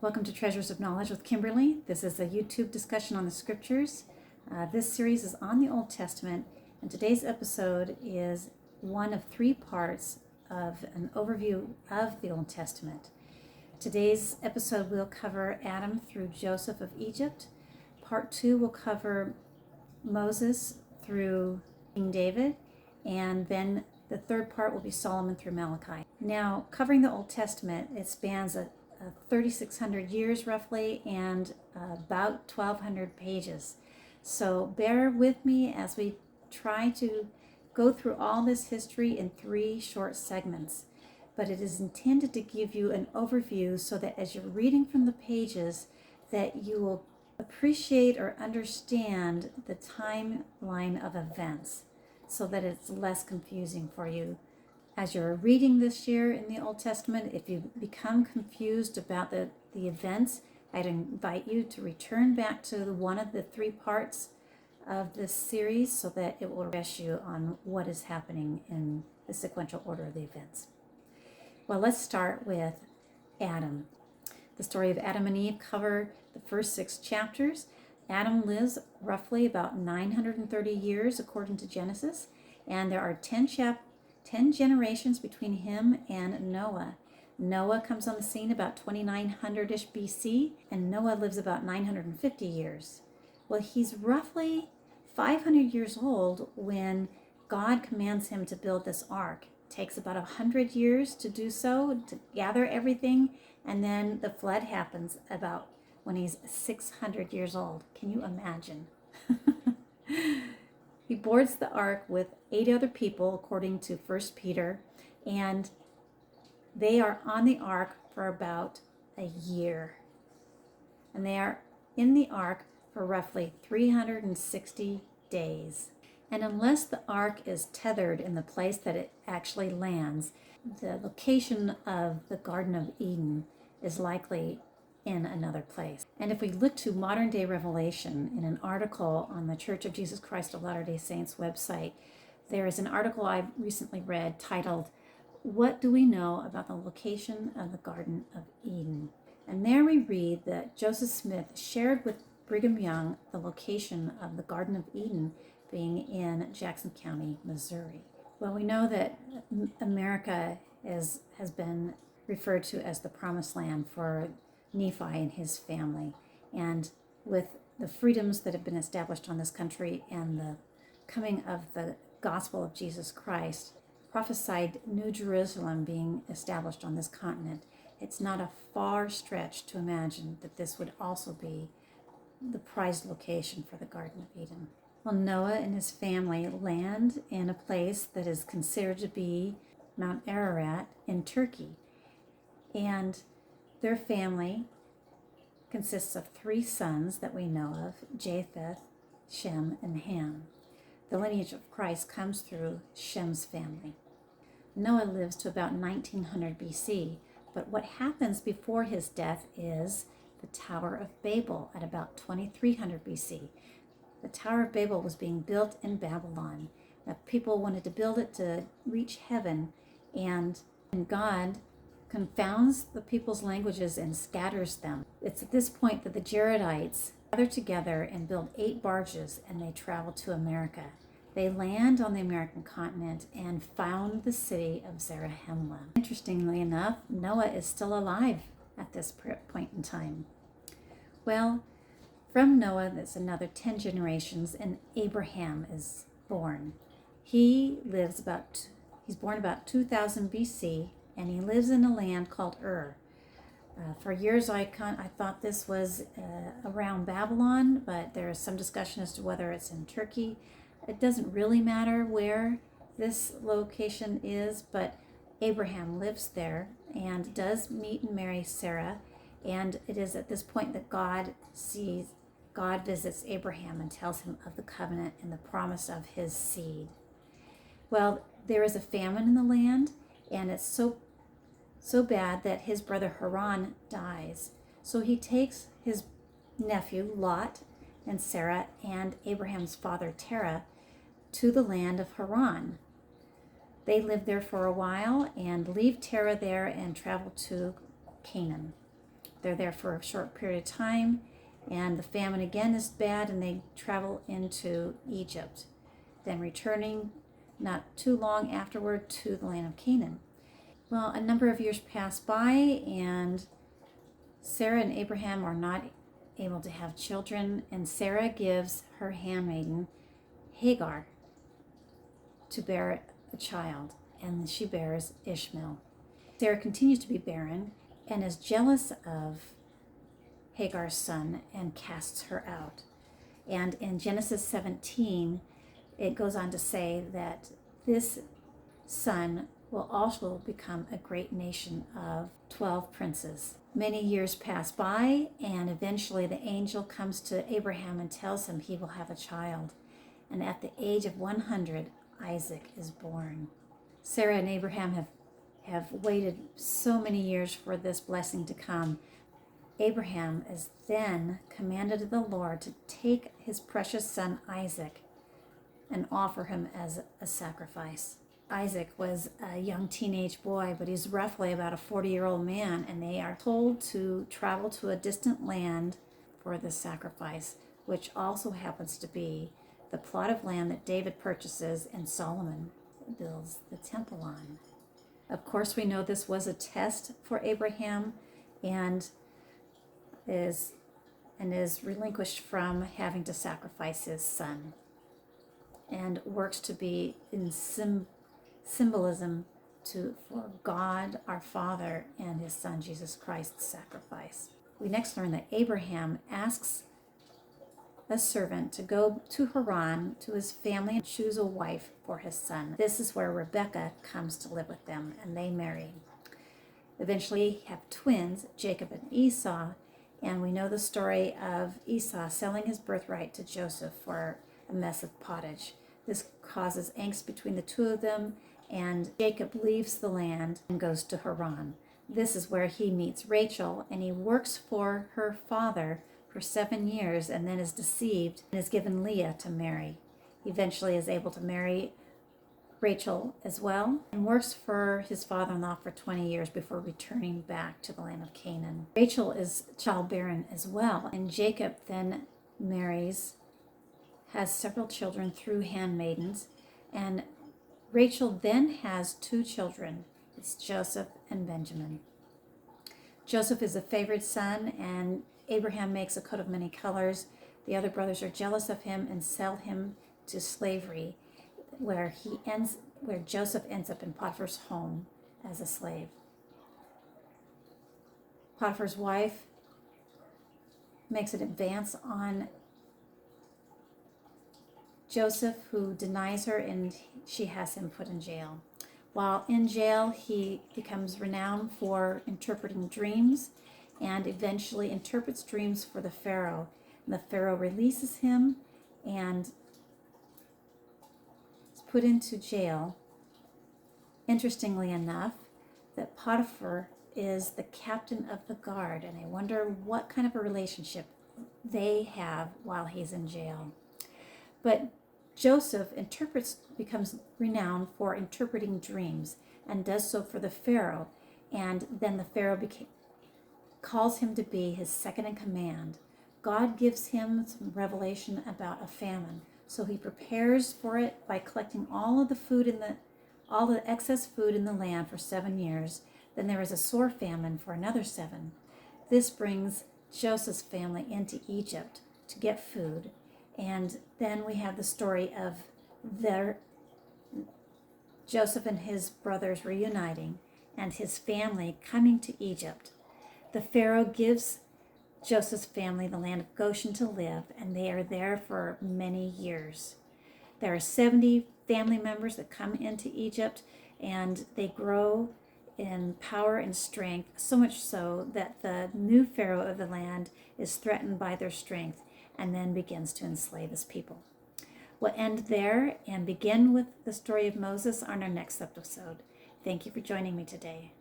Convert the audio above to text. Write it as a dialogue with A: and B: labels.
A: Welcome to Treasures of Knowledge with Kimberley. This is a YouTube discussion on the scriptures. This series is on the Old Testament, and today's episode is one of three parts of an overview of the Old Testament. Today's episode will cover Adam through Joseph of Egypt. Part 2 will cover Moses through King David, and then the third part will be Solomon through Malachi. Now, covering the Old Testament, it spans 3,600 years roughly and about 1,200 pages. So bear with me as we try to go through all this history in three short segments. But it is intended to give you an overview so that as you're reading from the pages, that you will appreciate or understand the timeline of events so that it's less confusing for you. As you're reading this year in the Old Testament, if you become confused about the events, I'd invite you to return back to one of the three parts of this series so that it will refresh you on what is happening in the sequential order of the events. Well, let's start with Adam. The story of Adam and Eve cover the first 6 chapters. Adam lives roughly about 930 years according to Genesis, and there are 10 generations between him and Noah. Noah comes on the scene about 2900-ish BC, and Noah lives about 950 years. Well, he's roughly 500 years old when God commands him to build this ark. It takes about 100 years to do so, to gather everything, and then the flood happens about when he's 600 years old. Can you imagine? He boards the ark with 8 other people, according to 1 Peter, and they are on the ark for about a year. And they are in the ark for roughly 360 days. And unless the ark is tethered in the place that it actually lands, the location of the Garden of Eden is likely in another place. And if we look to modern day revelation in an article on the Church of Jesus Christ of Latter-day Saints website, there is an article I recently read titled, "What Do We Know About the Location of the Garden of Eden?" And there we read that Joseph Smith shared with Brigham Young the location of the Garden of Eden being in Jackson County, Missouri. Well, we know that America has been referred to as the promised land for Nephi and his family. And with the freedoms that have been established on this country and the coming of the gospel of Jesus Christ, prophesied New Jerusalem being established on this continent, it's not a far stretch to imagine that this would also be the prized location for the Garden of Eden. Well, Noah and his family land in a place that is considered to be Mount Ararat in Turkey. And their family consists of 3 sons that we know of, Japheth, Shem, and Ham. The lineage of Christ comes through Shem's family. Noah lives to about 1900 BC, but what happens before his death is the Tower of Babel at about 2300 BC. The Tower of Babel was being built in Babylon. Now, people wanted to build it to reach heaven, and God confounds the people's languages and scatters them. It's at this point that the Jaredites gather together and build 8 barges, and they travel to America. They land on the American continent and found the city of Zarahemla. Interestingly enough, Noah is still alive at this point in time. Well, from Noah, there's another 10 generations, and Abraham is born. He's born about 2000 BC, and he lives in a land called Ur. For years, I thought this was around Babylon, but there is some discussion as to whether it's in Turkey. It doesn't really matter where this location is, but Abraham lives there and does meet and marry Sarah, and it is at this point that God visits Abraham and tells him of the covenant and the promise of his seed. Well, there is a famine in the land, and it's so bad that his brother Haran dies. So he takes his nephew Lot and Sarah and Abraham's father Terah to the land of Haran. They live there for a while and leave Terah there and travel to Canaan. They're there for a short period of time, and the famine again is bad, and they travel into Egypt, then returning not too long afterward to the land of Canaan. Well, a number of years pass by, and Sarah and Abraham are not able to have children, and Sarah gives her handmaiden Hagar to bear a child, and she bears Ishmael. Sarah continues to be barren and is jealous of Hagar's son and casts her out. And in Genesis 17, it goes on to say that this son will also become a great nation of 12 princes. Many years pass by, and eventually the angel comes to Abraham and tells him he will have a child. And at the age of 100, Isaac is born. Sarah and Abraham have waited so many years for this blessing to come. Abraham is then commanded of the Lord to take his precious son Isaac and offer him as a sacrifice. Isaac was a young teenage boy, but he's roughly about a 40-year-old man, and they are told to travel to a distant land for the sacrifice, which also happens to be the plot of land that David purchases and Solomon builds the temple on. Of course, we know this was a test for Abraham, and is relinquished from having to sacrifice his son, and works to be in symbolism for God our Father and his son Jesus Christ's sacrifice. We next learn that Abraham asks a servant to go to Haran to his family and choose a wife for his son. This is where Rebekah comes to live with them, and they marry. Eventually have twins, Jacob and Esau, and we know the story of Esau selling his birthright to Joseph for a mess of pottage. This causes angst between the two of them, and Jacob leaves the land and goes to Haran. This is where he meets Rachel, and he works for her father for 7 years and then is deceived and is given Leah to marry. He eventually is able to marry Rachel as well, and works for his father-in-law for 20 years before returning back to the land of Canaan. Rachel is childbearing as well, and Jacob then has several children through handmaidens, and Rachel then has 2 children. It's Joseph and Benjamin. Joseph is a favored son, and Abraham makes a coat of many colors. The other brothers are jealous of him and sell him to slavery, where Joseph ends up in Potiphar's home as a slave. Potiphar's wife makes an advance on Joseph, who denies her, and she has him put in jail. While in jail, he becomes renowned for interpreting dreams, and eventually interprets dreams for the Pharaoh. And the Pharaoh releases him and is put into jail. Interestingly enough, that Potiphar is the captain of the guard, and I wonder what kind of a relationship they have while he's in jail. But Joseph becomes renowned for interpreting dreams, and does so for the Pharaoh, and then the Pharaoh calls him to be his second in command. God gives him some revelation about a famine, so he prepares for it by collecting all the excess food in the land for 7 years. Then there is a sore famine for another 7. This brings Joseph's family into Egypt to get food, and then we have the story of Joseph and his brothers reuniting, and his family coming to Egypt. The Pharaoh gives Joseph's family the land of Goshen to live, and they are there for many years. There are 70 family members that come into Egypt, and they grow in power and strength, so much so that the new Pharaoh of the land is threatened by their strength and then begins to enslave his people. We'll end there and begin with the story of Moses on our next episode. Thank you for joining me today.